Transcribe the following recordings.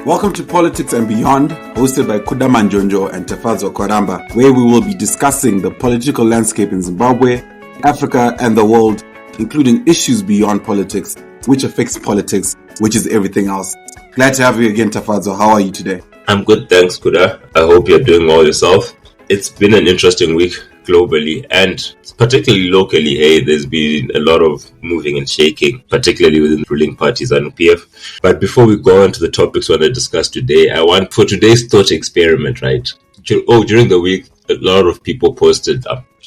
Welcome to Politics and Beyond, hosted by Kuda and Tafadzwa, where we will be discussing the political landscape in Zimbabwe, Africa, and the world, including issues beyond politics, which affects politics, which is everything else. Glad to have you again, Tafadzwa. How are you today? I'm good, thanks, Kuda. I hope you're doing well yourself. It's been an interesting week globally and particularly locally. There's been a lot of moving and shaking, particularly within the ruling parties and PF. But before we go on to the topics we want to discuss today, I want for today's thought experiment, right? During the week, a lot of people posted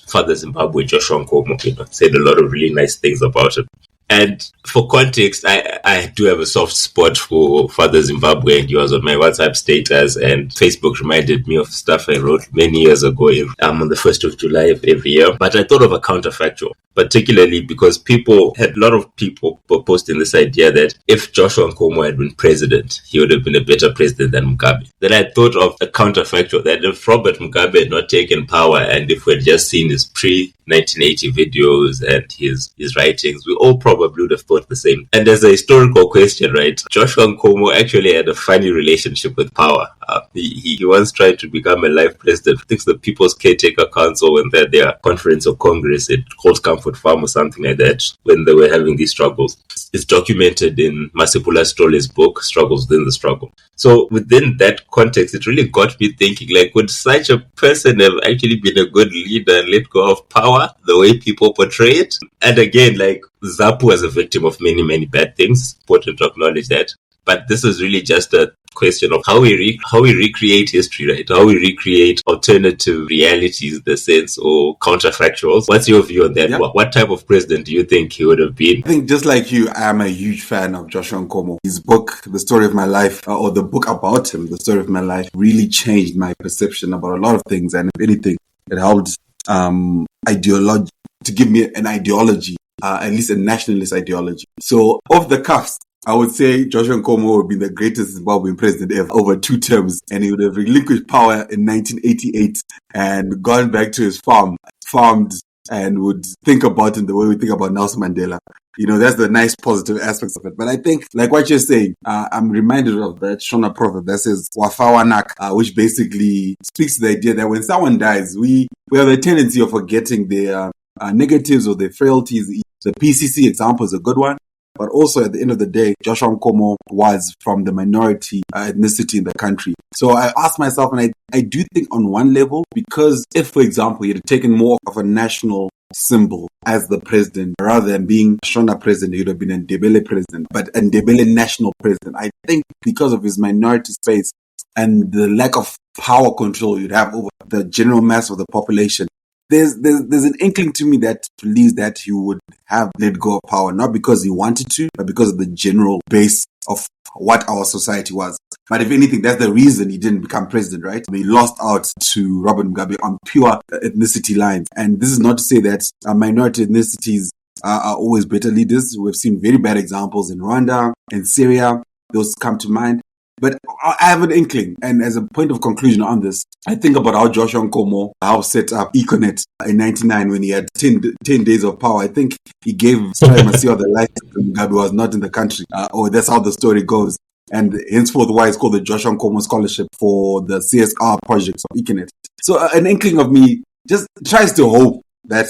Father Zimbabwe, Joshua Nkomo, said a lot of really nice things about him. And for context, I do have a soft spot for Father Zimbabwe. He was on my WhatsApp status, and Facebook reminded me of stuff I wrote many years ago on the 1st of July of every year. But I thought of a counterfactual, particularly because a lot of people were posting this idea that if Joshua Nkomo had been president, he would have been a better president than Mugabe. Then I thought of a counterfactual that if Robert Mugabe had not taken power and if we had just seen his pre-1980 videos and his writings, we all probably would have thought the same. And as a historical question, right, Joshua Nkomo actually had a funny relationship with power. He once tried to become a life president. I think the People's Caretaker Council, when they had their conference of Congress, it called Comfort Farm or something like that, when they were having these struggles. It's documented in Masipula Stole's book, Struggles Within the Struggle. So within that context, it really got me thinking, like, would such a person have actually been a good leader and let go of power the way people portray it? And again, like, Zapu was a victim of many, many bad things. Important to acknowledge that. But this is really just a question of how we recreate history, right? How we recreate alternative realities, in the sense, or counterfactuals. What's your view on that? Yeah. What type of president do you think he would have been? I think just like you, I am a huge fan of Joshua Nkomo. His book, The Story of My Life, or the book about him, The Story of My Life, really changed my perception about a lot of things. And if anything, it helped to give me an ideology, at least a nationalist ideology. So off the cuffs, I would say Joshua Nkomo would be the greatest Zimbabwean president ever over 2 terms, and he would have relinquished power in 1988 and gone back to his farmed, and would think about it the way we think about Nelson Mandela. That's the nice positive aspects of it. But I think, like what you're saying, I'm reminded of that Shona proverb that says, Wafawanak, which basically speaks to the idea that when someone dies, we have a tendency of forgetting their negatives or their frailties. The PCC example is a good one. But also, at the end of the day, Joshua Nkomo was from the minority ethnicity in the country. So I asked myself, and I do think on one level, because if, for example, he had taken more of a national symbol as the president, rather than being Shona president, he would have been a Ndebele president, but a Ndebele national president. I think because of his minority space and the lack of power control you'd have over the general mass of the population, there's an inkling to me that believes that he would have let go of power, not because he wanted to, but because of the general base of what our society was. But if anything, that's the reason he didn't become president, right? He lost out to Robert Mugabe on pure ethnicity lines. And this is not to say that minority ethnicities are always better leaders. We've seen very bad examples in Rwanda, in Syria. Those come to mind. But I have an inkling, and as a point of conclusion on this, I think about how Joshua Nkomo set up Econet in 1999 when he had 10 days of power. I think he gave Strive Masiwa the license when Mugabe was not in the country, or that's how the story goes. And henceforth, why it's called the Joshua Nkomo Scholarship for the CSR projects of Econet. So an inkling of me just tries to hope that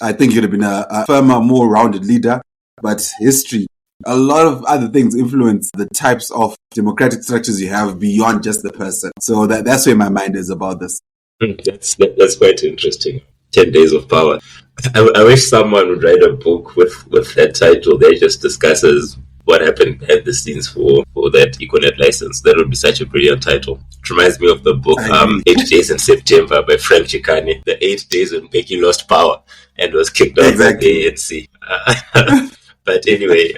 I think he would have been a firmer, more rounded leader, but history, a lot of other things influence the types of democratic structures you have beyond just the person. So that's where my mind is about this. That's quite interesting. 10 days of power. I wish someone would write a book with that title that just discusses what happened behind the scenes for that Econet license. That would be such a brilliant title. It reminds me of the book 8 Days in September by Frank Chikane. The 8 days when Becky lost power and was kicked out by the ANC. But anyway,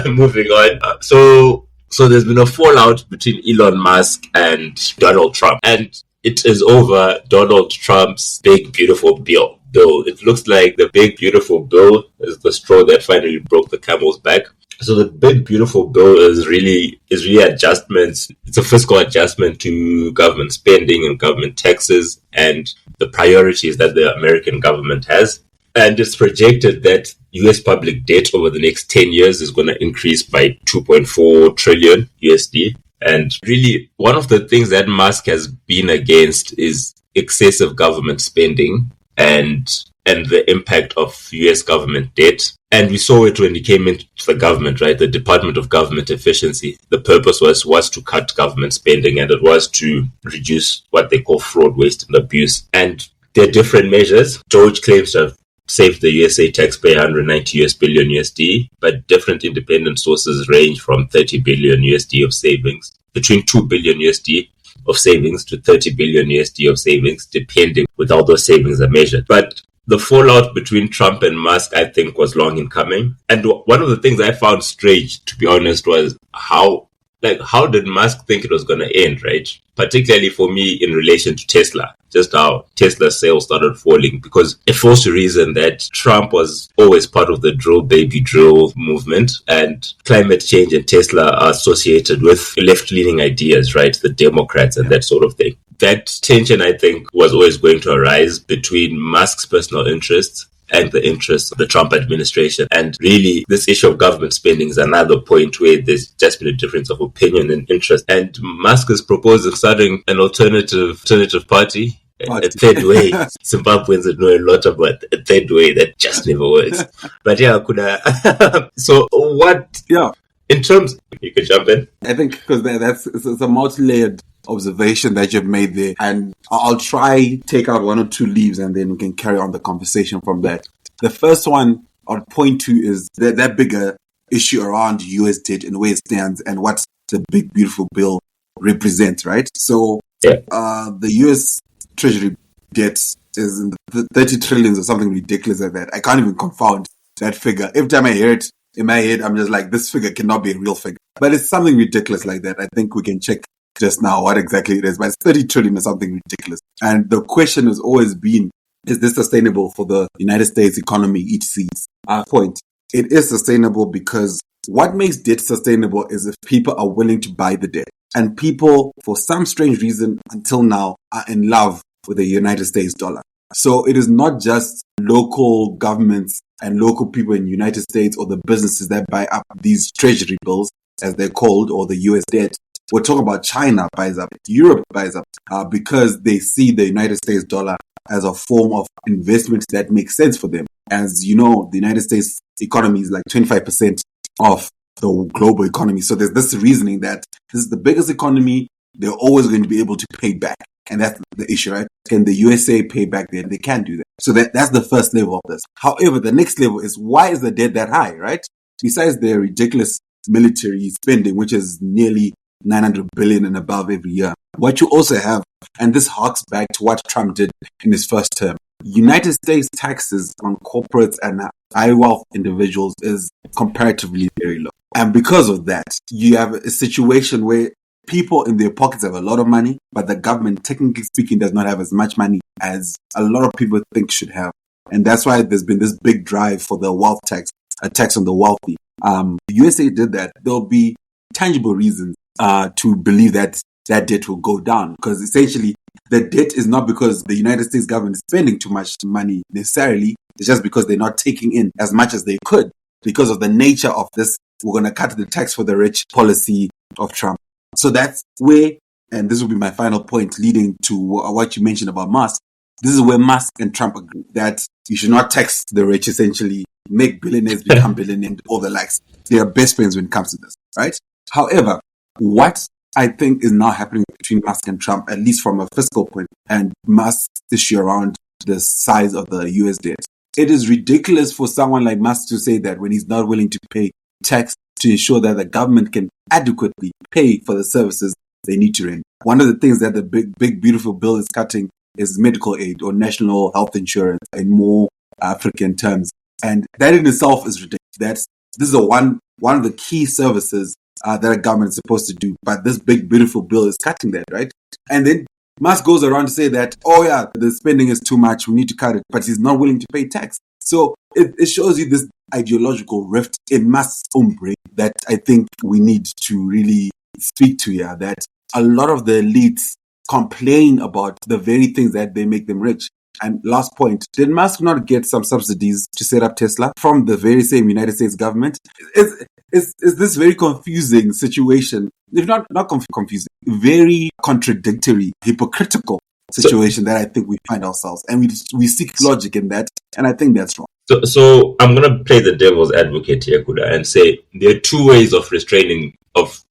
moving on. So there's been a fallout between Elon Musk and Donald Trump. And it is over Donald Trump's big, beautiful bill. It looks like the big, beautiful bill is the straw that finally broke the camel's back. So the big, beautiful bill is really adjustments. It's a fiscal adjustment to government spending and government taxes and the priorities that the American government has. And it's projected that US public debt over the next 10 years is going to increase by 2.4 trillion USD. And really, one of the things that Musk has been against is excessive government spending and the impact of US government debt. And we saw it when he came into the government, right? The Department of Government Efficiency. The purpose was to cut government spending, and it was to reduce what they call fraud, waste, and abuse. And there are different measures. George claims to have saved the USA taxpayer 190 US billion USD, but different independent sources range from 30 billion USD of savings, between 2 billion USD of savings to 30 billion USD of savings, depending with how those savings are measured. But the fallout between Trump and Musk, I think, was long in coming. And one of the things I found strange, to be honest, was how did Musk think it was going to end, right? Particularly for me in relation to Tesla, just how Tesla sales started falling, because it forced to reason that Trump was always part of the drill baby drill movement, and climate change and Tesla are associated with left-leaning ideas, right? The Democrats and that sort of thing. That tension, I think, was always going to arise between Musk's personal interests and the interests of the Trump administration. And really, this issue of government spending is another point where there's just been a difference of opinion and interest. And Musk is proposing starting an alternative party. A third way. Zimbabweans know a lot about a third way that just never works. But yeah, Kuda. So what? Yeah. In terms, you can jump in. I think because it's a multi-layered observation that you've made there, and I'll try take out one or two leaves and then we can carry on the conversation from that. The first one I'll point to is that bigger issue around US debt and where it stands and what the big beautiful bill represents, right? So the US Treasury debt is in the 30 trillions or something ridiculous like that. I can't even confound that figure. Every time I hear it in my head, I'm just like, this figure cannot be a real figure. But it's something ridiculous like that. I think we can check just now what exactly it is, but it's 30 trillion or something ridiculous. And the question has always been, is this sustainable for the United States economy, ETC's point? It is sustainable because what makes debt sustainable is if people are willing to buy the debt. And people, for some strange reason, until now, are in love with the United States dollar. So it is not just local governments and local people in the United States or the businesses that buy up these treasury bills, as they're called, or the US debt. We're talking about China buys up, Europe buys up, because they see the United States dollar as a form of investment that makes sense for them. As you know, the United States economy is like 25% of the global economy. So there's this reasoning that this is the biggest economy, they're always going to be able to pay back. And that's the issue, right? Can the USA pay back there? They can't do that. So that's the first level of this. However, the next level is, why is the debt that high, right? Besides the ridiculous military spending, which is nearly 900 billion and above every year. What you also have, and this harks back to what Trump did in his first term, United States taxes on corporates and high wealth individuals is comparatively very low. And because of that, you have a situation where people in their pockets have a lot of money, but the government, technically speaking, does not have as much money as a lot of people think should have. And that's why there's been this big drive for the wealth tax, a tax on the wealthy. The USA did that. There'll be tangible reasons to believe that that debt will go down, because essentially the debt is not because the United States government is spending too much money necessarily. It's just because they're not taking in as much as they could because of the nature of this we're going to cut the tax for the rich policy of Trump. So that's where, and this will be my final point leading to what you mentioned about Musk. This is where Musk and Trump agree that you should not tax the rich, essentially make billionaires become billionaires, all the likes. They are best friends when it comes to this, right? However, what I think is now happening between Musk and Trump, at least from a fiscal point, and Musk's issue around the size of the US debt. It is ridiculous for someone like Musk to say that when he's not willing to pay tax to ensure that the government can adequately pay for the services they need to render. One of the things that the big, beautiful bill is cutting is medical aid or national health insurance in more African terms. And that in itself is ridiculous. This is one of the key services that a government is supposed to do. But this big, beautiful bill is cutting that, right? And then Musk goes around to say that, oh yeah, the spending is too much, we need to cut it. But he's not willing to pay tax. So it shows you this ideological rift in Musk's own brain that I think we need to really speak to here, that a lot of the elites complain about the very things that they make them rich. And last point, did Musk not get some subsidies to set up Tesla from the very same United States government? It's this very confusing situation if not confusing, very contradictory, hypocritical situation that I think we find ourselves. And we seek logic in that. And I think that's wrong. So I'm going to play the devil's advocate here, Kuda, and say there are two ways of restraining, of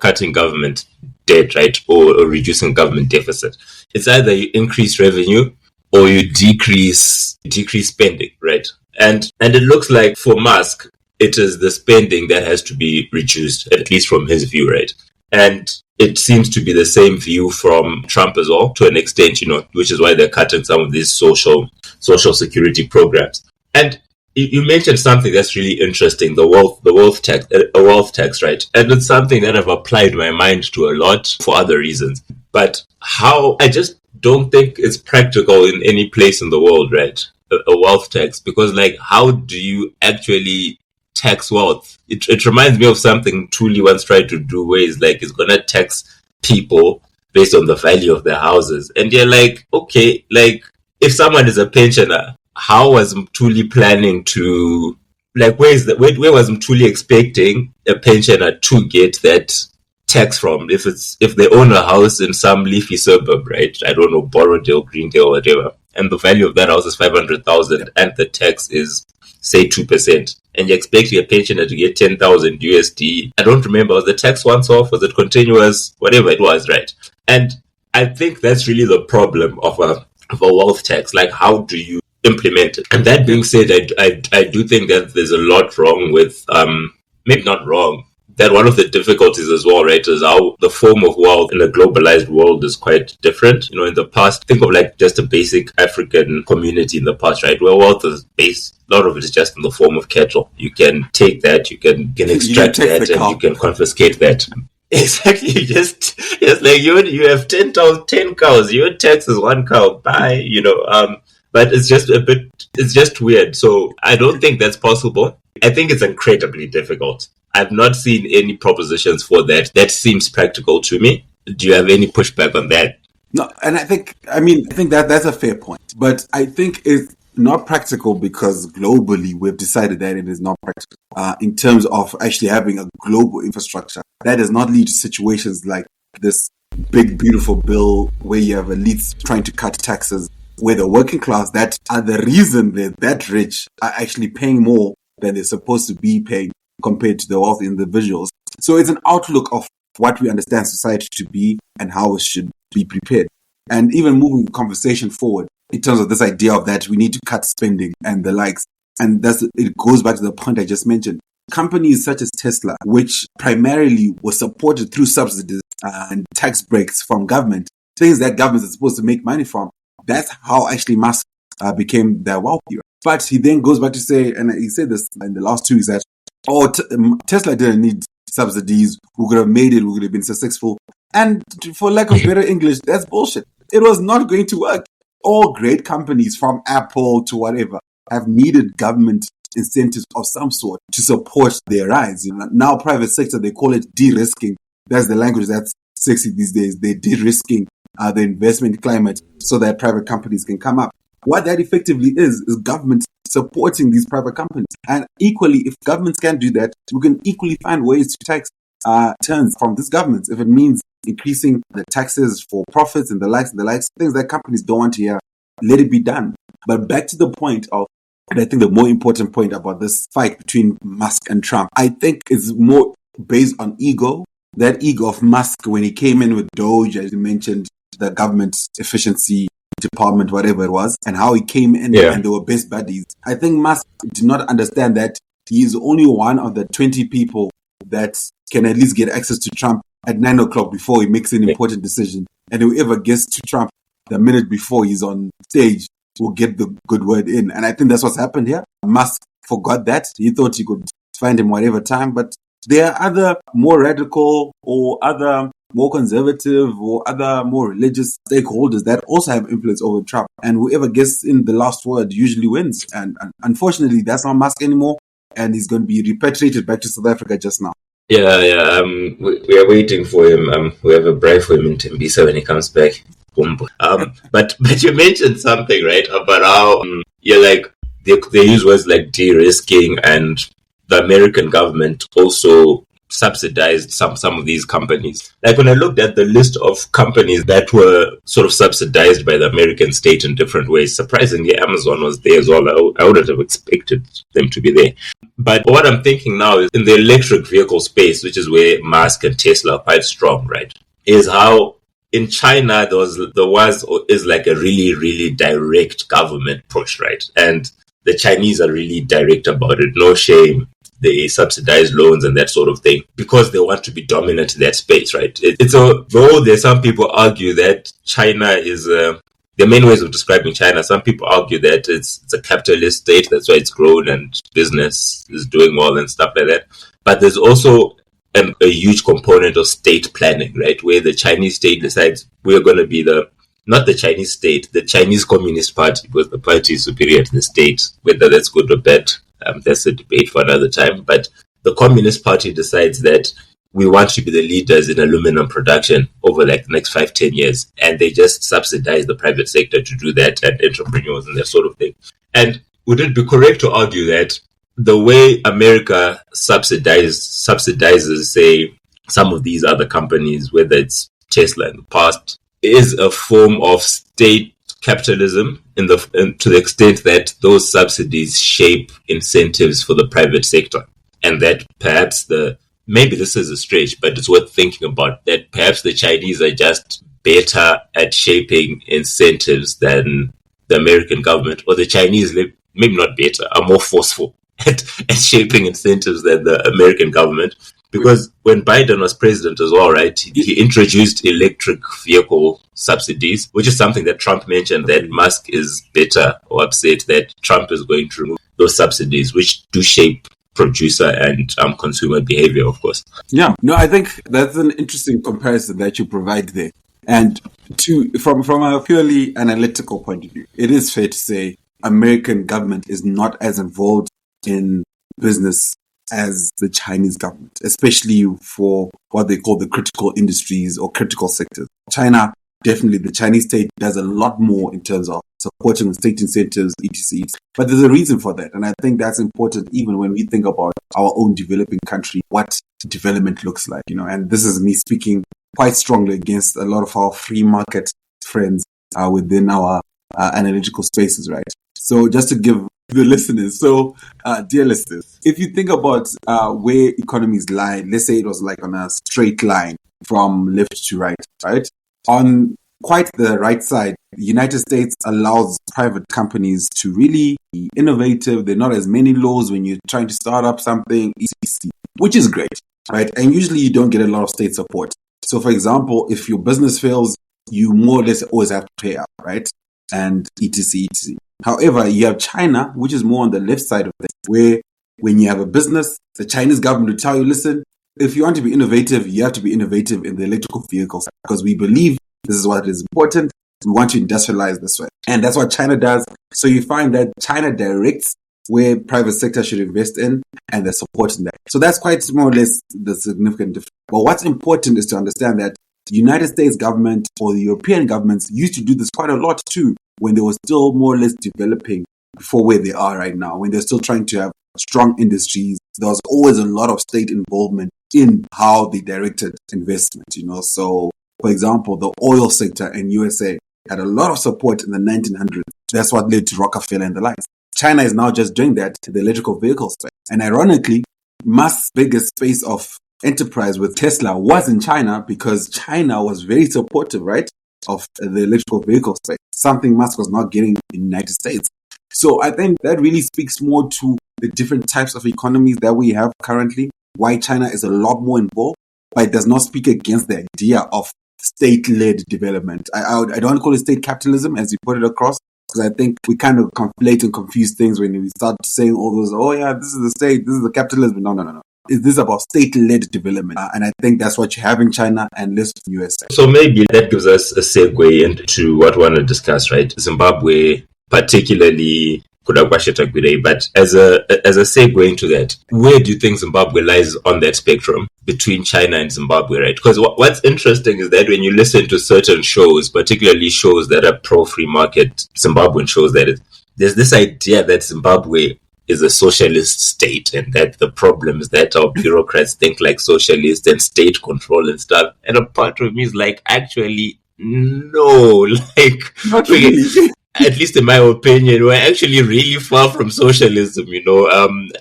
cutting government debt, right? Or reducing government deficit. It's either you increase revenue or you decrease spending, right? And it looks like for Musk, it is the spending that has to be reduced, at least from his view, right? And it seems to be the same view from Trump as well, to an extent, which is why they're cutting some of these social security programs. And you mentioned something that's really interesting, the wealth tax, right? And it's something that I've applied my mind to a lot for other reasons. But how, I just don't think it's practical in any place in the world, right? A wealth tax, because like, how do you actually tax wealth? It reminds me of something Thuli once tried to do, where it's like, it's gonna tax people based on the value of their houses. And you're like, okay, like, if someone is a pensioner, how was Thuli planning to, like, where was Thuli expecting a pensioner to get that tax from? If they own a house in some leafy suburb, right? I don't know, Borrowdale, Greendale, whatever, and the value of that house is 500,000, and the tax is, say, 2%, and you're expecting a pensioner to get 10,000 USD. I don't remember, was the tax once off? Was it continuous? Whatever it was, right? And I think that's really the problem of a wealth tax. Like, how do you implement it? And that being said, I do think that there's a lot wrong with, maybe not wrong, that one of the difficulties as well, right, is how the form of wealth in a globalized world is quite different. In the past, think of like just a basic African community in the past, right, where wealth is based, a lot of it is just in the form of cattle. You can take that, you can extract that, and you can confiscate that. Exactly. Just like you have 10 cows, your tax is 1 cow. Bye. But it's just weird. So I don't think that's possible. I think it's incredibly difficult. I've not seen any propositions for that. That seems practical to me. Do you have any pushback on that? No, and I think that's a fair point. But I think it's not practical because globally we've decided that it is not practical. In terms of actually having a global infrastructure, that does not lead to situations like this big, beautiful bill where you have elites trying to cut taxes, where the working class that are the reason they're that rich are actually paying more than they're supposed to be paying compared to the wealthy individuals. So it's an outlook of what we understand society to be and how it should be prepared. And even moving the conversation forward in terms of this idea of that we need to cut spending and the likes. And it goes back to the point I just mentioned. Companies such as Tesla, which primarily were supported through subsidies and tax breaks from government, things that governments are supposed to make money from, that's how actually Musk became their wealthy. But he then goes back to say, and he said this in the last 2 weeks, that Tesla didn't need subsidies. We could have made it. We could have been successful. And for lack of better English, that's bullshit. It was not going to work. All great companies, from Apple to whatever, have needed government incentives of some sort to support their rise. Now, private sector, they call it de-risking. That's the language that's sexy these days. They're de-risking the investment climate so that private companies can come up. What that effectively is government supporting these private companies. And equally, if governments can do that, we can equally find ways to tax turns from these governments. If it means increasing the taxes for profits and the likes, things that companies don't want to hear, let it be done. But back to the point of, and I think the more important point about this fight between Musk and Trump, I think is more based on ego. That ego of Musk when he came in with Doge, as you mentioned, the government efficiency department, whatever it was, and how he came in and they were best buddies. I think Musk did not understand that he is only one of the 20 people that can at least get access to Trump at 9 o'clock before he makes an important decision. And whoever gets to Trump the minute before he's on stage will get the good word in. And I think that's what's happened here. Musk forgot that. He thought he could find him whatever time, but there are other more radical or other more conservative or other more religious stakeholders that also have influence over Trump. And whoever gets in the last word usually wins. And unfortunately, that's not Musk anymore. And he's going to be repatriated back to South Africa just now. Yeah. We are waiting for him. We have a bribe for him in Tembisa when he comes back. But you mentioned something, right, about how like they use words like de-risking, and the American government also subsidized some of these companies. Like when I looked at the list of companies that were sort of subsidized by the American state in different ways, surprisingly, Amazon was there as well. I wouldn't have expected them to be there. But what I'm thinking now is in the electric vehicle space, which is where Musk and Tesla are quite strong, right? Is how in China is like a really, really direct government push, right? And the Chinese are really direct about it. No shame. They subsidize loans and that sort of thing because they want to be dominant in that space, right? Though there's some people argue that China is the main ways of describing China. Some people argue that it's a capitalist state, that's why it's grown and business is doing well and stuff like that. But there's also a huge component of state planning, right? Where the Chinese state decides we're going to be not the Chinese state, the Chinese Communist Party, because the party is superior to the state. Whether that's good or bad, that's a debate for another time. But the Communist Party decides that we want to be the leaders in aluminum production over like the next 5-10 years. And they just subsidize the private sector to do that and entrepreneurs and that sort of thing. And would it be correct to argue that the way America subsidizes, say, some of these other companies, whether it's Tesla in the past, is a form of state capitalism to the extent that those subsidies shape incentives for the private sector, and that perhaps maybe this is a stretch, but it's worth thinking about, that perhaps the Chinese are just better at shaping incentives than the American government, or the Chinese, maybe not better, are more forceful at shaping incentives than the American government. Because when Biden was president as well, right, he introduced electric vehicle subsidies, which is something that Trump mentioned, that Musk is bitter or upset that Trump is going to remove those subsidies, which do shape producer and consumer behavior, of course. Yeah, no, I think that's an interesting comparison that you provide there. And from a purely analytical point of view, it is fair to say American government is not as involved in business as the Chinese government, especially for what they call the critical industries or critical sectors. China, definitely the Chinese state does a lot more in terms of supporting state incentives, etc. But there's a reason for that. And I think that's important even when we think about our own developing country, what development looks like, and this is me speaking quite strongly against a lot of our free market friends within our analytical spaces, right? So just to give the listeners. Dear listeners, if you think about where economies lie, let's say it was like on a straight line from left to right? On quite the right side, the United States allows private companies to really be innovative. There are not as many laws when you're trying to start up something, etc., which is great, right? And usually you don't get a lot of state support. So, for example, if your business fails, you more or less always have to pay up, right? And etc. However, you have China, which is more on the left side of things, where when you have a business, the Chinese government will tell you, listen, if you want to be innovative, you have to be innovative in the electrical vehicles because we believe this is what is important. We want to industrialize this way. And that's what China does. So you find that China directs where private sector should invest in and they're supporting that. So that's quite more or less the significant difference. But what's important is to understand that the United States government or the European governments used to do this quite a lot too, when they were still more or less developing before where they are right now, when they're still trying to have strong industries. There was always a lot of state involvement in how they directed investment, So, for example, the oil sector in USA had a lot of support in the 1900s. That's what led to Rockefeller and the likes. China is now just doing that to the electrical vehicle space. And ironically, Musk's biggest space of enterprise with Tesla was in China because China was very supportive, right, of the electrical vehicle space, something Musk was not getting in the United States. So I think that really speaks more to the different types of economies that we have currently, why China is a lot more involved, but it does not speak against the idea of state-led development. I don't call it state capitalism as you put it across, because I think we kind of conflate and confuse things when we start saying all those, oh yeah, this is the state, this is the capitalism. No. This is about state-led development. And I think that's what you have in China and less in the USA. So maybe that gives us a segue into what we want to discuss, right? Zimbabwe, particularly Kuda and Tagwireyi. But as a segue into that, where do you think Zimbabwe lies on that spectrum between China and Zimbabwe, right? Because what's interesting is that when you listen to certain shows, particularly shows that are pro-free market, Zimbabwean shows, there's this idea that Zimbabwe is a socialist state, and that the problems that our bureaucrats think like socialists and state control and stuff. And a part of me is like, actually, no, like, Not really. at least in my opinion, we're actually really far from socialism,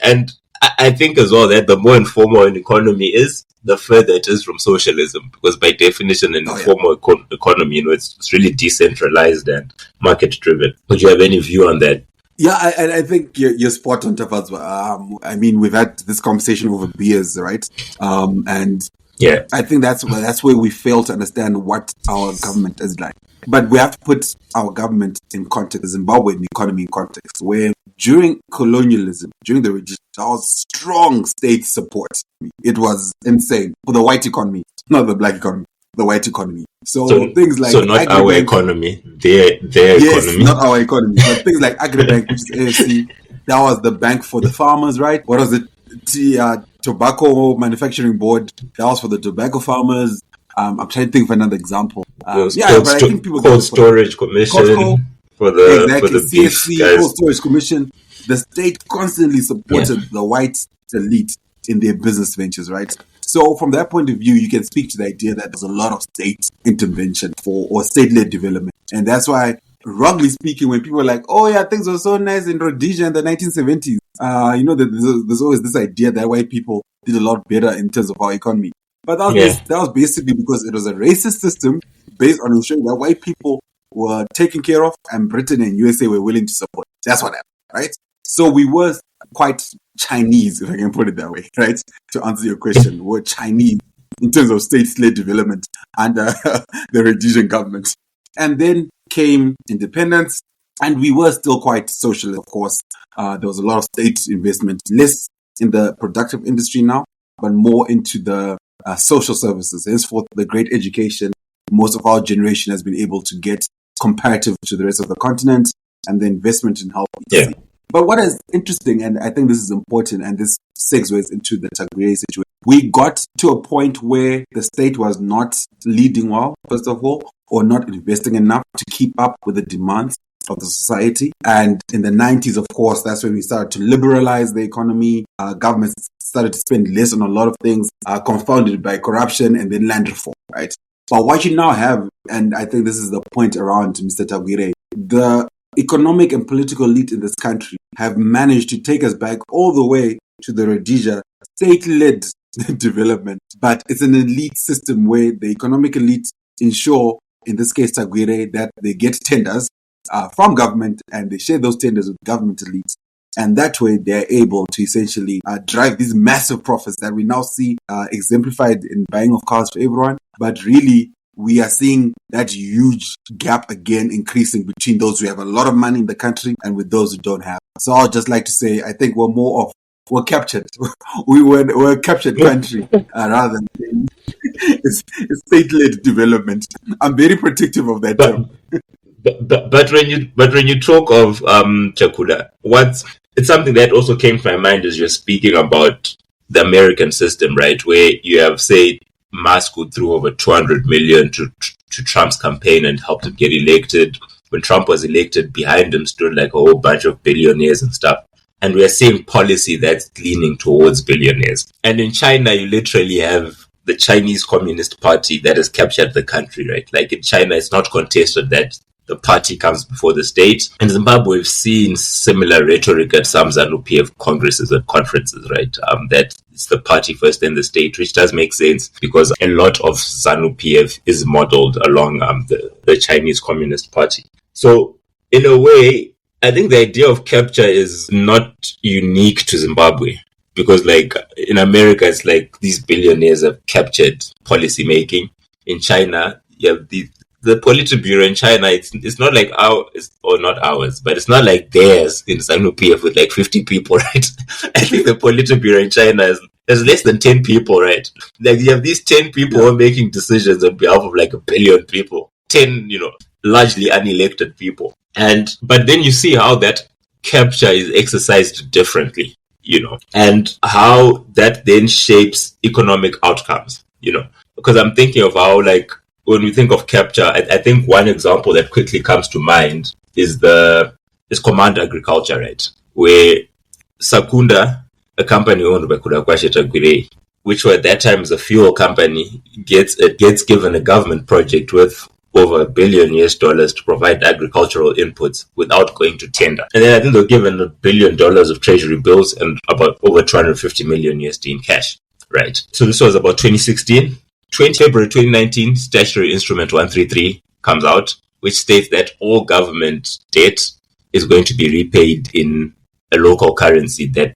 and I think as well that the more informal an economy is, the further it is from socialism, because by definition, an informal economy, it's really decentralized and market driven. Would you have any view on that? Yeah, I think you're spot on, Tafadzwa. I mean, we've had this conversation over beers, right? And yeah, I think that's where we fail to understand what our government is like. But we have to put our government in context, the Zimbabwean economy in context, where during colonialism, during the regime, there was strong state support. It was insane for the white economy, not the black economy, the white economy. So things like not our economy, their economy. Not our economy, but things like Agribank, which is AFC, that was the bank for the farmers, right? What was it? Tobacco Manufacturing Board, that was for the tobacco farmers. I'm trying to think of another example. I think people Cold Storage Commission for the CSC, Cold Storage Commission. The state constantly supported the white elite in their business ventures, right? So from that point of view, you can speak to the idea that there's a lot of state intervention or state-led development. And that's why, wrongly speaking, when people are like, oh yeah, things were so nice in Rhodesia in the 1970s, there's always this idea that white people did a lot better in terms of our economy. But that was basically because it was a racist system based on ensuring that white people were taken care of and Britain and USA were willing to support. That's what happened, right? So we were quite Chinese, if I can put it that way, right? To answer your question, we're Chinese in terms of state-led development under the Rhodesian government. And then came independence, and we were still quite socialist, of course. There was a lot of state investment, less in the productive industry now, but more into the social services. Henceforth, the great education most of our generation has been able to get comparative to the rest of the continent, and the investment in health. Yeah. But what is interesting, and I think this is important, and this segues into the Tagwireyi situation, we got to a point where the state was not leading well, first of all, or not investing enough to keep up with the demands of the society. And in the 90s, of course, that's when we started to liberalize the economy. Governments started to spend less on a lot of things, confounded by corruption and then land reform, right? But what you now have, and I think this is the point around Mr. Tagwireyi, the economic and political elite in this country have managed to take us back all the way to the Rhodesia state-led development. But it's an elite system where the economic elite ensure, in this case Tagwireyi, that they get tenders from government and they share those tenders with government elites. And that way they're able to essentially drive these massive profits that we now see exemplified in buying of cars for everyone. But really, we are seeing that huge gap again increasing between those who have a lot of money in the country and with those who don't have. So I'd just like to say, I think we're captured. we're a captured country rather than it's state-led development. I'm very protective of that term. But when you talk of Chakuda, it's something that also came to my mind as you're speaking about the American system, right? Where you have, say, Musk who threw over 200 million to Trump's campaign and helped him get elected. When Trump was elected, behind him stood like a whole bunch of billionaires and stuff. And we are seeing policy that's leaning towards billionaires. And in China, you literally have the Chinese Communist Party that has captured the country, right? Like in China, it's not contested that the party comes before the state. In Zimbabwe, we've seen similar rhetoric at some ZANU-PF congresses and conferences, right? That it's the party first, then the state, which does make sense because a lot of ZANU-PF is modeled along the Chinese Communist Party. So, in a way, I think the idea of capture is not unique to Zimbabwe because, like, in America, it's like these billionaires have captured policy making. In China, you have the Politburo in China, it's not like not ours, but it's not like theirs in ZANU-PF with like 50 people, right? I think the Politburo in China is less than 10 people, right? Like you have these 10 people who are making decisions on behalf of like a billion people. 10, largely unelected people. But then you see how that capture is exercised differently, and how that then shapes economic outcomes, because I'm thinking of how, like, when we think of capture, I think one example that quickly comes to mind is command agriculture, right? Where Sakunda, a company owned by Kuda and Tagwireyi, which at that time is a fuel company, gets given a government project worth over $1 billion to provide agricultural inputs without going to tender. And then I think they were given $1 billion of treasury bills and about over 250 million USD in cash. Right. So this was about 2016. 20 February 2019, Statutory Instrument 133 comes out, which states that all government debt is going to be repaid in a local currency that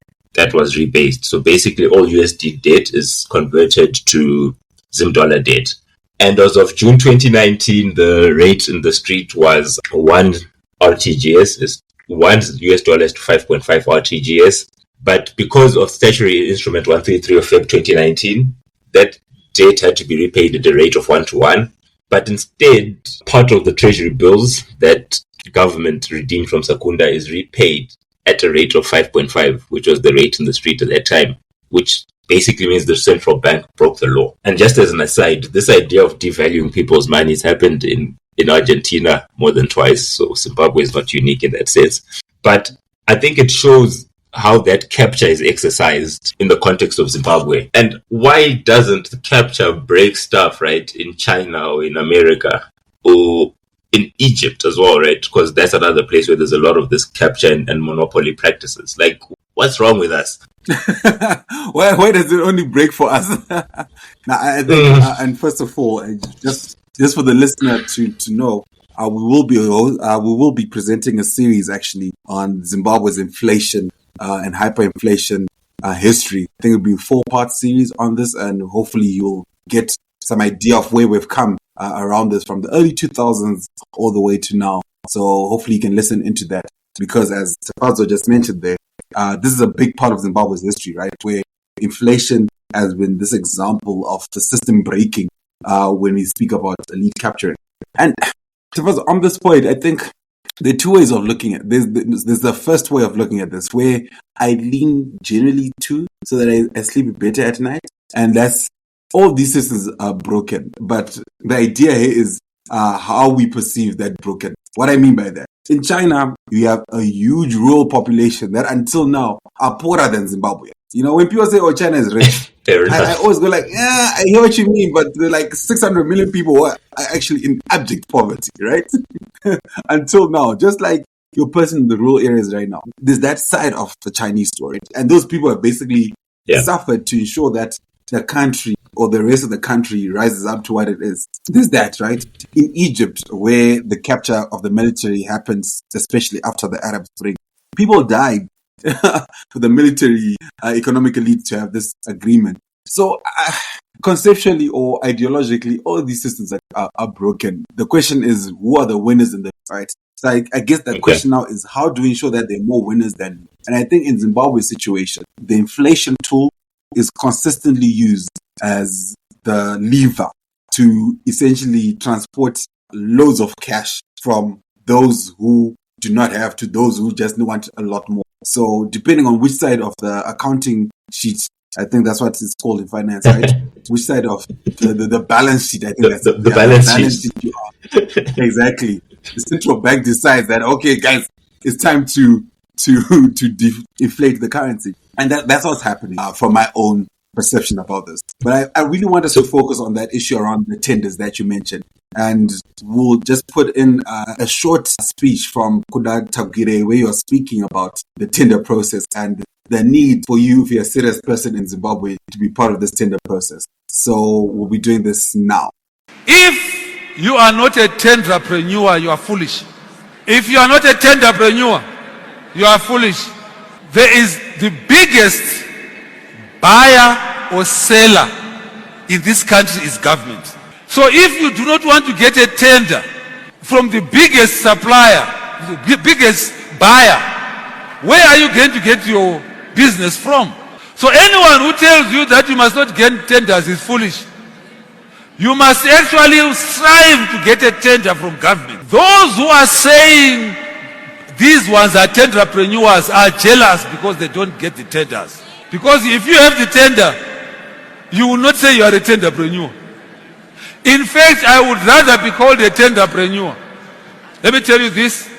was rebased. So basically all USD debt is converted to Zim dollar debt. And as of June 2019, the rate in the street was 1 RTGS, is $1 to 5.5 RTGS. But because of Statutory Instrument 133 of Feb 2019, that debt had to be repaid at a rate of 1-to-1. But instead, part of the treasury bills that government redeemed from Sakunda is repaid at a rate of 5.5, which was the rate in the street at that time, which basically means the central bank broke the law. And just as an aside, this idea of devaluing people's money has happened in Argentina more than twice, so Zimbabwe is not unique in that sense. But I think it shows how that capture is exercised in the context of Zimbabwe. And why doesn't the capture break stuff, right, in China or in America or in Egypt as well, right? Because that's another place where there's a lot of this capture and monopoly practices. Like, what's wrong with us? Why does it only break for us? Now, I think, and first of all, just for the listener to know, we will be presenting a series actually on Zimbabwe's inflation and hyperinflation history. I think it'll be a 4-part series on this, and hopefully you'll get some idea of where we've come around this from the early 2000s all the way to now. So hopefully you can listen into that, because as Tafadzwa just mentioned there, this is a big part of Zimbabwe's history, right? Where inflation has been this example of the system breaking when we speak about elite capturing. And Tafadzwa, on this point, I think there are two ways of looking at this. There's the first way of looking at this, where I lean generally to so that I sleep better at night. And that's all these systems are broken. But the idea here is how we perceive that broken. What I mean by that, in China, you have a huge rural population that until now are poorer than Zimbabwe. You know, when people say, oh, China is rich, I always go like, yeah, I hear what you mean, but there are like 600 million people who are actually in abject poverty, right? Until now, just like your person in the rural areas right now. There's that side of the Chinese story. And those people have basically suffered to ensure that the country or the rest of the country rises up to what it is. There's that, right? In Egypt, where the capture of the military happens, especially after the Arab Spring, people died for the military economic elite to have this agreement. So conceptually or ideologically, all these systems are broken. The question is, who are the winners in the right? So I guess that question now is, how do we ensure that there are more winners than? And I think in Zimbabwe's situation, the inflation tool is consistently used as the lever to essentially transport loads of cash from those who do not have to those who just want a lot more. So depending on which side of the accounting sheet, I think that's what it's called in finance, right? Which side of the balance sheet, I think that's the balance sheet you are. Exactly. The central bank decides that, okay, guys, it's time to inflate the currency. And that's what's happening from my own perception about this. But I really want us to focus on that issue around the tenders that you mentioned. And we'll just put in a short speech from Kuda and Tafadzwa where you're speaking about the tender process and the need for you, if you're a serious person in Zimbabwe, to be part of this tender process. So we'll be doing this now. If you are not a tenderpreneur, you are foolish. If you are not a tenderpreneur, you are foolish. There is the biggest buyer or seller in this country is government. So if you do not want to get a tender from the biggest supplier, the biggest buyer, where are you going to get your business from? So anyone who tells you that you must not get tenders is foolish. You must actually strive to get a tender from government. Those who are saying these ones are tenderpreneurs are jealous because they don't get the tenders. Because if you have the tender, you will not say you are a tenderpreneur. In fact, I would rather be called a tenderpreneur. Let me tell you this.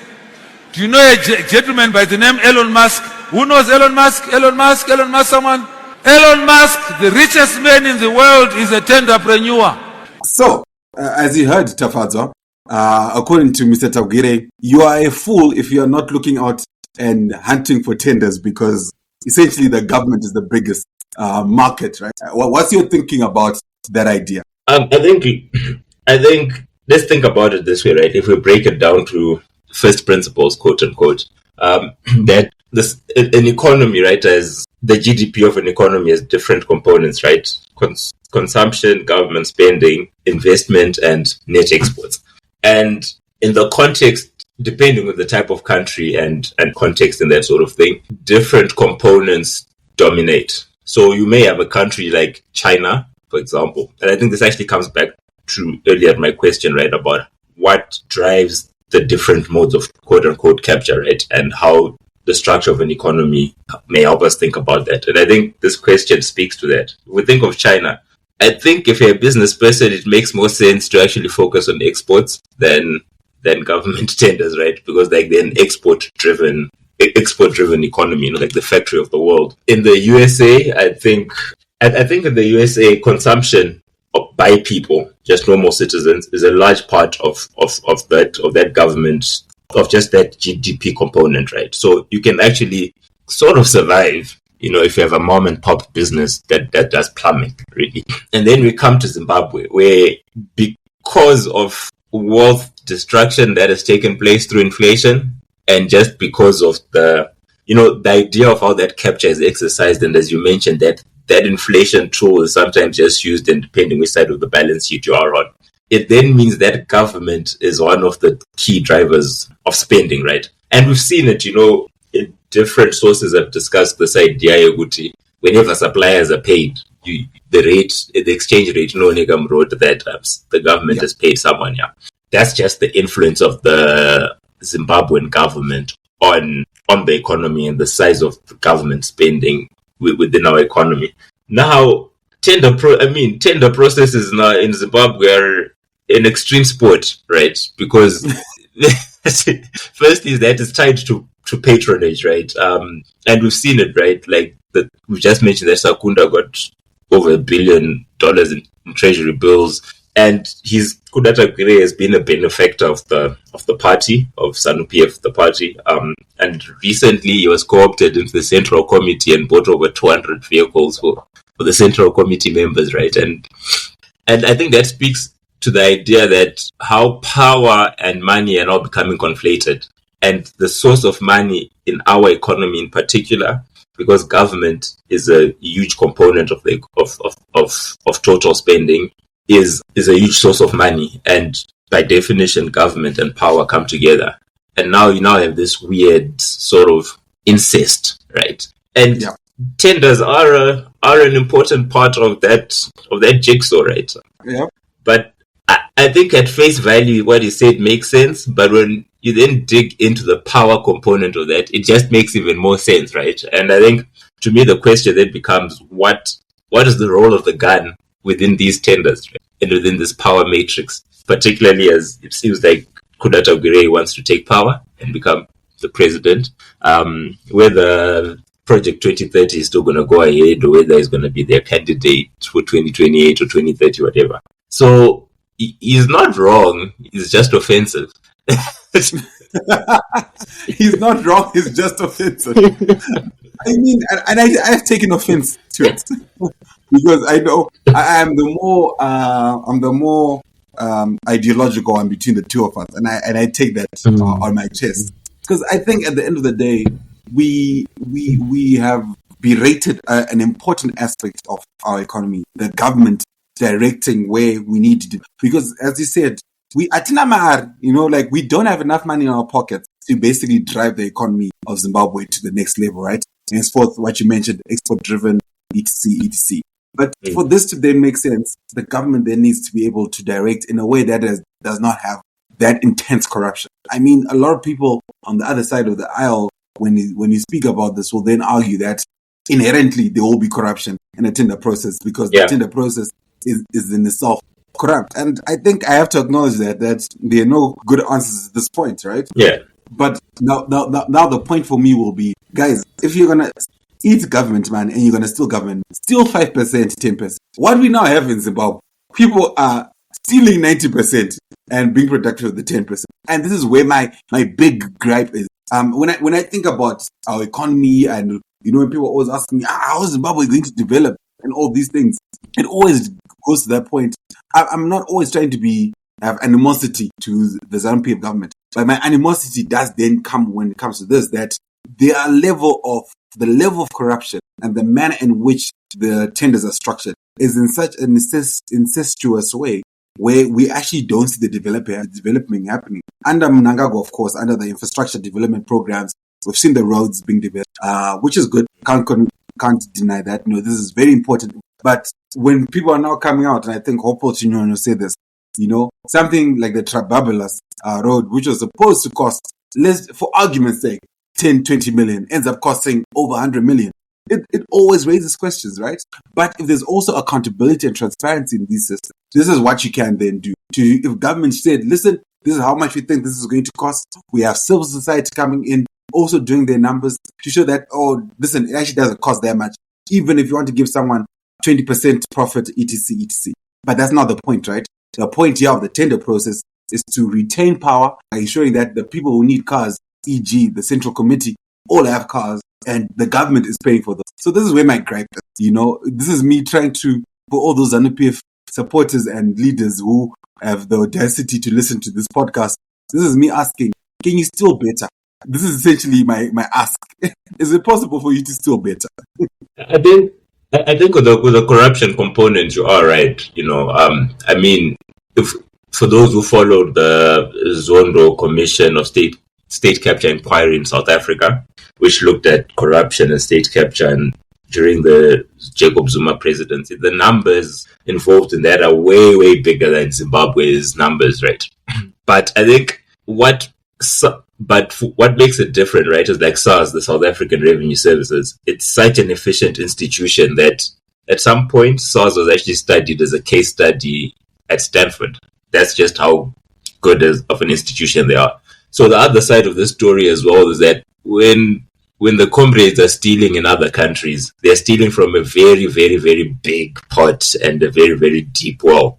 Do you know a gentleman by the name Elon Musk? Who knows Elon Musk? Elon Musk, someone? Elon Musk, the richest man in the world, is a tenderpreneur. So, as you heard, Tafadzwa, according to Mr. Tagwireyi, you are a fool if you are not looking out and hunting for tenders, because essentially the government is the biggest market, right? What's your thinking about that idea? I think let's think about it this way, right? If we break it down to first principles, quote unquote, that an economy, right, as the GDP of an economy has different components, right? Consumption, government spending, investment, and net exports. And in the context, depending on the type of country and context and that sort of thing, different components dominate. So you may have a country like China, for example, and I think this actually comes back to earlier my question, right, about what drives the different modes of quote unquote capture, right, and how the structure of an economy may help us think about that. And I think this question speaks to that. If we think of China, I think if you're a business person, it makes more sense to actually focus on exports than government tenders, right? Because like they're an export driven economy, like the factory of the world. In the USA, I think in the USA, consumption by people, just normal citizens, is a large part of that government, of just that GDP component, right? So you can actually sort of survive, if you have a mom and pop business that does plumbing, really. And then we come to Zimbabwe, where because of wealth destruction that has taken place through inflation, and just because of the idea of how that capture is exercised, and as you mentioned, that inflation tool is sometimes just used, and depending which side of the balance sheet you are on, it then means that government is one of the key drivers of spending, right? And we've seen it, in different sources have discussed this idea, whenever suppliers are paid, the exchange rate, Negam wrote that the government has paid someone, yeah. That's just the influence of the Zimbabwean government on the economy and the size of the government spending within our economy. Now, tender processes now in Zimbabwe are an extreme sport, right? Because first is that it's tied to patronage, right? And we've seen it, right? Like we just mentioned that Sakunda got over $1 billion in treasury bills, and Kuda Tagwireyi has been a benefactor of the party, of SANU-PF, the party. And recently he was co-opted into the Central Committee and bought over 200 vehicles for the Central Committee members, right? And I think that speaks to the idea that how power and money are now becoming conflated, and the source of money in our economy in particular, because government is a huge component of total spending, is a huge source of money, and by definition, government and power come together, and now you have this weird sort of incest, right? And tenders are an important part of that jigsaw, right? Yeah. But I think at face value, what you said makes sense, but when you then dig into the power component of that, it just makes even more sense, right? And I think, to me, the question then becomes, what is the role of the gun within these tenders, right? And within this power matrix, particularly as it seems like Kuda Tagwireyi wants to take power and become the president, whether Project 2030 is still going to go ahead, or whether he's going to be their candidate for 2028 or 2030, whatever. So he's not wrong, he's just offensive. He's not wrong, he's just offensive. I mean, and I've taken offense to it. Because I know I'm the more ideological one between the two of us, and I take that on my chest, because I think at the end of the day, we have berated an important aspect of our economy, the government directing where we need to do. Because as you said, we don't have enough money in our pockets to basically drive the economy of Zimbabwe to the next level, right? And henceforth, what you mentioned, export driven, etc. But for this to then make sense, the government then needs to be able to direct in a way that does not have that intense corruption. I mean, a lot of people on the other side of the aisle, when you speak about this, will then argue that inherently there will be corruption in a tender process, because the tender process is in itself corrupt. And I think I have to acknowledge that there are no good answers at this point, right? Yeah. But now the point for me will be, Guys, if you're gonna eat government, man, and you're gonna steal government, steal 5%, 10%. What we now have in Zimbabwe, people are stealing 90% and being productive with the 10%. And this is where my big gripe is. When I think about our economy, and when people always ask me, how is Zimbabwe going to develop and all these things, it always goes to that point. I'm not always trying to have animosity to the ZANU-PF government, but my animosity does then come when it comes to this, that the level of corruption and the manner in which the tenders are structured is in such an incestuous way, where we actually don't see the development happening. Under Mnangagwa, of course, under the infrastructure development programs, we've seen the roads being developed, which is good. Can't deny that. This is very important. But when people are now coming out, and I think Hopo Chinyon will say this, something like the Trababelas road, which was supposed to cost, for argument's sake, 10, 20 million, ends up costing over 100 million. It always raises questions, right? But if there's also accountability and transparency in these systems, this is what you can then do. If government said, listen, this is how much we think this is going to cost. We have civil society coming in, also doing their numbers to show that, listen, it actually doesn't cost that much. Even if you want to give someone 20% profit, etc., etc. But that's not the point, right? The point here of the tender process is to retain power by ensuring that the people who need cars, e.g. the Central Committee, all have cars, and the government is paying for them. So this is where my gripe is, This is me trying to, for all those ZANU-PF supporters and leaders who have the audacity to listen to this podcast, this is me asking, can you steal better? This is essentially my ask. Is it possible for you to steal better? I think with the corruption component, you are right. If for those who followed the Zondo Commission of State Capture Inquiry in South Africa, which looked at corruption and state capture and during the Jacob Zuma presidency, the numbers involved in that are way, way bigger than Zimbabwe's numbers, right? But I think what makes it different, right, is like SARS, the South African Revenue Services. It's such an efficient institution that at some point SARS was actually studied as a case study at Stanford. That's just how good of an institution they are. So the other side of this story as well is that when the comrades are stealing in other countries, they're stealing from a very, very, very big pot and a very, very deep well,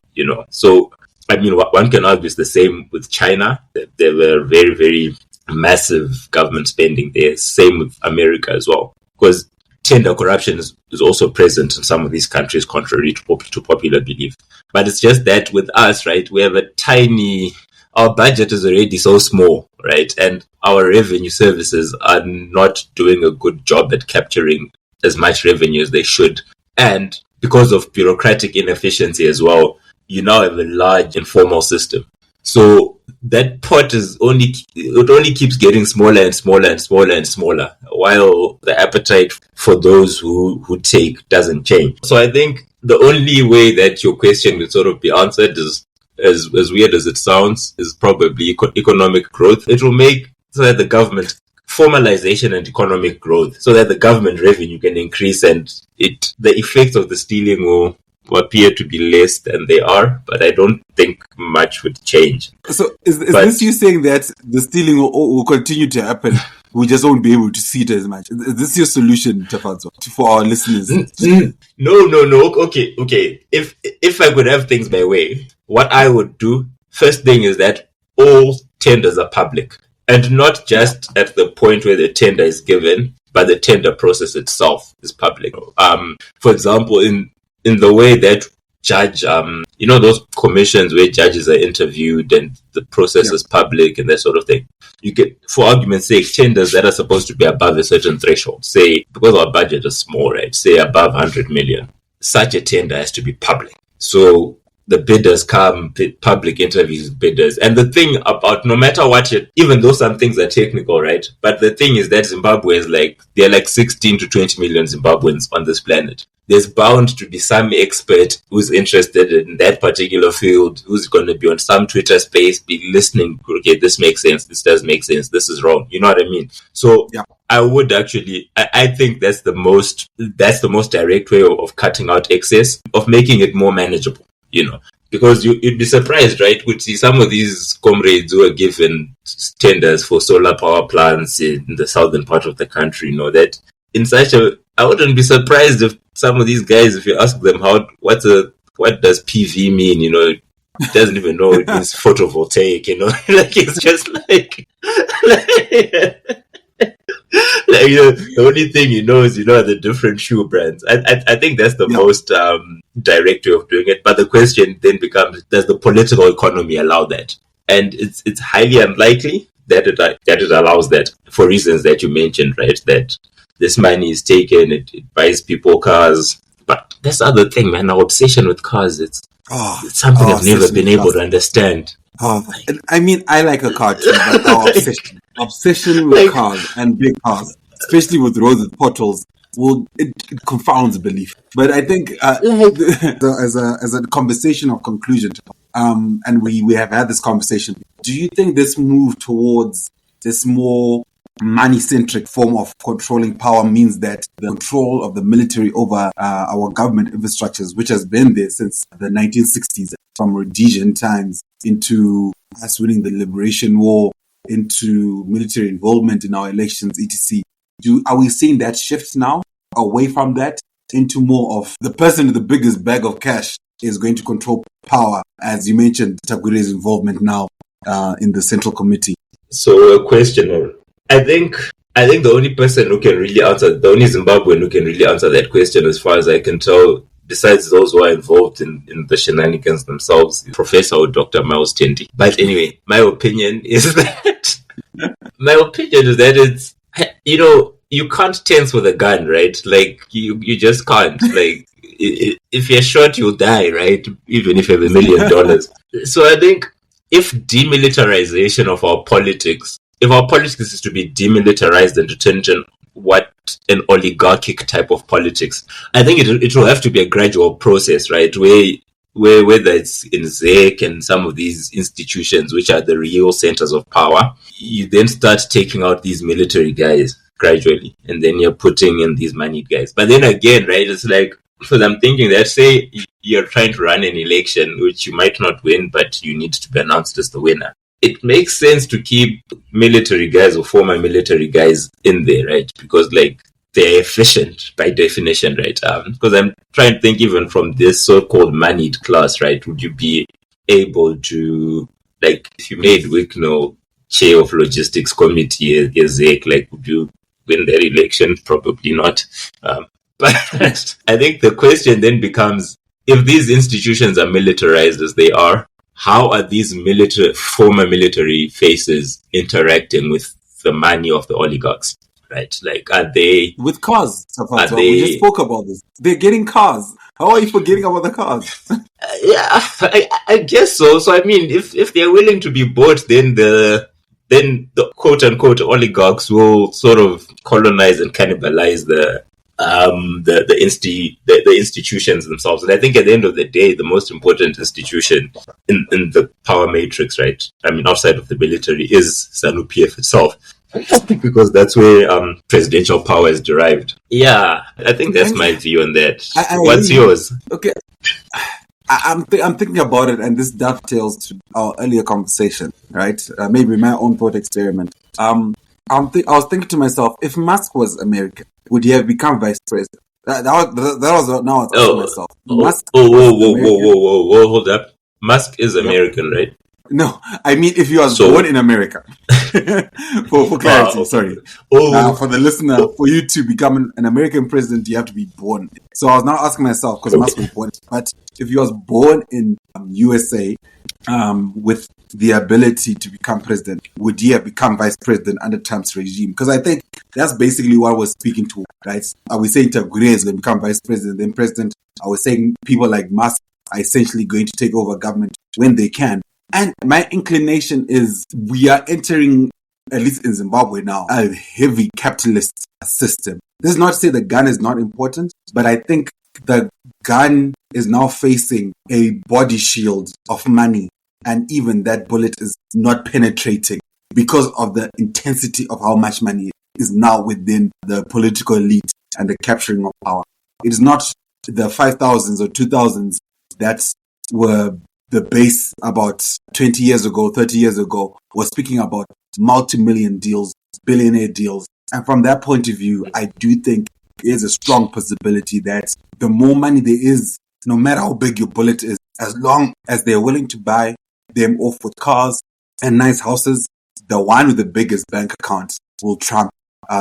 So, one can argue it's the same with China. There were very, very massive government spending there. Same with America as well. Because tender corruption is also present in some of these countries, contrary to popular belief. But it's just that with us, right, we have our budget is already so small, right? And our revenue services are not doing a good job at capturing as much revenue as they should. And because of bureaucratic inefficiency as well, you now have a large informal system. So that pot only keeps getting smaller and smaller and smaller and smaller, while the appetite for those who take doesn't change. So I think the only way that your question will sort of be answered is, as weird as it sounds, is probably economic growth. It will make so that the government formalization and economic growth, so that the government revenue can increase, and the effects of the stealing will appear to be less than they are, but I don't think much would change. So is this you saying that the stealing will continue to happen? We just won't be able to see it as much. Is this your solution, Tafadzwa, for our listeners? No. Okay. If I could have things my way, what I would do, first thing is that all tenders are public, and not just at the point where the tender is given, but the tender process itself is public. For example, in the way that judge, those commissions where judges are interviewed and the process is public and that sort of thing. You get, for argument's sake, tenders that are supposed to be above a certain threshold. Say, because our budget is small, right? Say above 100 million. Such a tender has to be public. So the bidders come, public interviews with bidders. And the thing about, no matter what, even though some things are technical, right? But the thing is that Zimbabwe is there are like 16 to 20 million Zimbabweans on this planet. There's bound to be some expert who's interested in that particular field, who's going to be on some Twitter space, be listening. Okay, this makes sense. This does make sense. This is wrong. You know what I mean? So I would actually, I think that's the most direct way of cutting out excess, of making it more manageable. because you'd be surprised, right? We'd see some of these comrades who are given tenders for solar power plants in the southern part of the country, that I wouldn't be surprised if some of these guys, if you ask them what does PV mean, doesn't even know it means photovoltaic, like it's just like the only thing is the different shoe brands. I think that's the most direct way of doing it. But the question then becomes: does the political economy allow that? And it's highly unlikely that it allows that, for reasons that you mentioned, right? That this money is taken, it buys people cars. But that's the other thing, man. Our obsession with cars, it's something I've never been able to understand. I mean, I like a car too, but our obsession with cars and big cars, especially with roads with potholes, it confounds belief. But I think as a conversation of conclusion, and we have had this conversation. Do you think this move towards this more money-centric form of controlling power means that the control of the military over our government infrastructures, which has been there since the 1960s, from Rhodesian times into us winning the Liberation War, into military involvement in our elections, etc. Are we seeing that shift now away from that into more of the person with the biggest bag of cash is going to control power, as you mentioned, Tagwireyi's involvement now in the Central Committee? So a question, I think the only person who can really answer, the only Zimbabwean who can really answer that question, as far as I can tell, besides those who are involved in the shenanigans themselves, Professor or Dr. Miles Tendi. But anyway, my opinion is that it's, you can't tense with a gun, right? Like, you just can't. Like, if you're shot, you'll die, right? Even if you have $1 million. So I think if demilitarization of our politics, if our politics is to be demilitarized and to turn into what an oligarchic type of politics, I think it will have to be a gradual process, right? Where whether it's in ZEC and some of these institutions, which are the real centers of power, you then start taking out these military guys gradually, and then you're putting in these moneyed guys. But then again, right, it's like, because I'm thinking that, say you're trying to run an election, which you might not win, but you need to be announced as the winner. It makes sense to keep military guys or former military guys in there, right? Because, like, they're efficient by definition, right? Because I'm trying to think, even from this so-called moneyed class, right? Would you be able to, like, if you made Wickno chair of logistics committee as ZEC, like, would you win that election? Probably not. But I think the question then becomes, if these institutions are militarized as they are, how are these former military faces interacting with the money of the oligarchs? Right? Like, are they... With cars, Tafadzwa, we just spoke about this. They're getting cars. How are you forgetting about the cars? Yeah, I guess so. So, I mean, if they're willing to be bought, then the quote-unquote oligarchs will sort of colonize and cannibalize the institutions themselves. And I think at the end of the day, the most important institution in the power matrix, right? I mean, outside of the military, is ZANU-PF itself. Because that's where presidential power is derived. Yeah, I think that's my view on that. What's yours? Okay, I'm thinking about it, and this dovetails to our earlier conversation, right? Maybe my own thought experiment. I was thinking to myself, if Musk was American, would he have become vice president? That was what now I was asking myself. Musk Whoa, hold up. Musk is American, right? No, I mean if he was born in America. for clarity, sorry. For the listener, for you to become an American president, you have to be born. So I was now asking myself, because Musk was born, but if he was born in USA with the ability to become president, would he have become vice president under Trump's regime? Because I think that's basically what we're speaking to, right? Are we saying Tagwireyi is going to become vice president, then president? Are we saying people like Musk are essentially going to take over government when they can? And my inclination is we are entering, at least in Zimbabwe now, a heavy capitalist system. This is not to say the gun is not important, but I think the gun is now facing a body shield of money. And even that bullet is not penetrating because of the intensity of how much money is now within the political elite and the capturing of power. It is not the 5,000s or 2,000s that were the base about 20 years ago, 30 years ago, was speaking about multi-million deals, billionaire deals. And from that point of view, I do think there's a strong possibility that the more money there is, no matter how big your bullet is, as long as they're willing to buy them off with cars and nice houses, the one with the biggest bank account will trump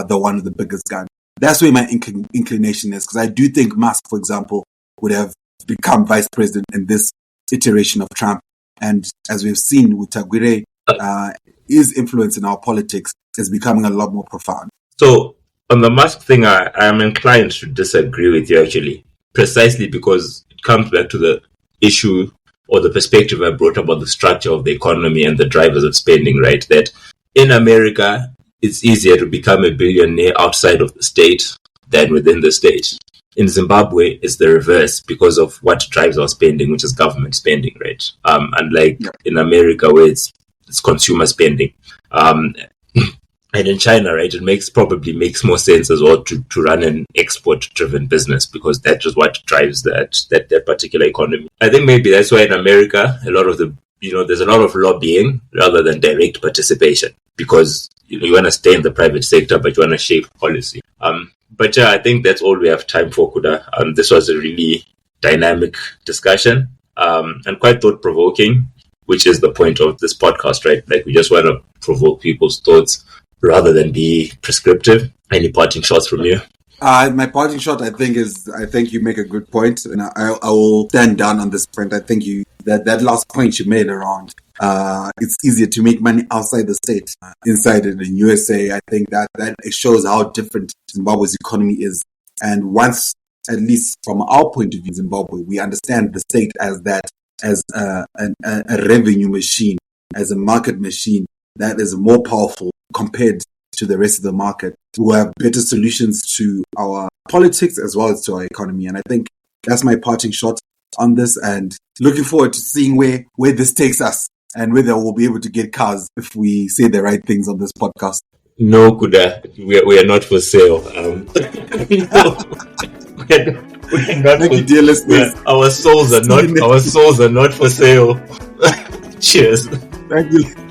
the one with the biggest gun. That's where my inclination is, because I do think Musk, for example, would have become vice president in this iteration of Trump. And as we've seen with Tagwireyi, his influence in our politics is becoming a lot more profound. So on the Musk thing, I am inclined to disagree with you, actually, precisely because it comes back to the issue or the perspective I brought about the structure of the economy and the drivers of spending, right? That in America, it's easier to become a billionaire outside of the state than within the state. In Zimbabwe, it's the reverse because of what drives our spending, which is government spending, right? Unlike in America, where it's consumer spending. And in China, right, it probably makes more sense as well to run an export-driven business, because that's just what drives that particular economy. I think maybe that's why in America, there's a lot of lobbying rather than direct participation, because you want to stay in the private sector, but you want to shape policy. But I think that's all we have time for, Kuda. This was a really dynamic discussion and quite thought-provoking, which is the point of this podcast, right? Like, we just want to provoke people's thoughts rather than be prescriptive. Any parting shots from you? My parting shot, I think you make a good point, and I will stand down on this point. I think that last point you made around it's easier to make money outside the state, inside it in USA. I think that it shows how different Zimbabwe's economy is. And once, at least from our point of view, Zimbabwe, we understand the state as a revenue machine, as a market machine that is more powerful compared to the rest of the market, who have better solutions to our politics as well as to our economy. And I think that's my parting shot on this, and looking forward to seeing where this takes us and whether we'll be able to get cars if we say the right things on this podcast. No, Kuda, we are not for sale. We're not. Thank you, dear listeners. Our souls are not for sale. Cheers. Thank you.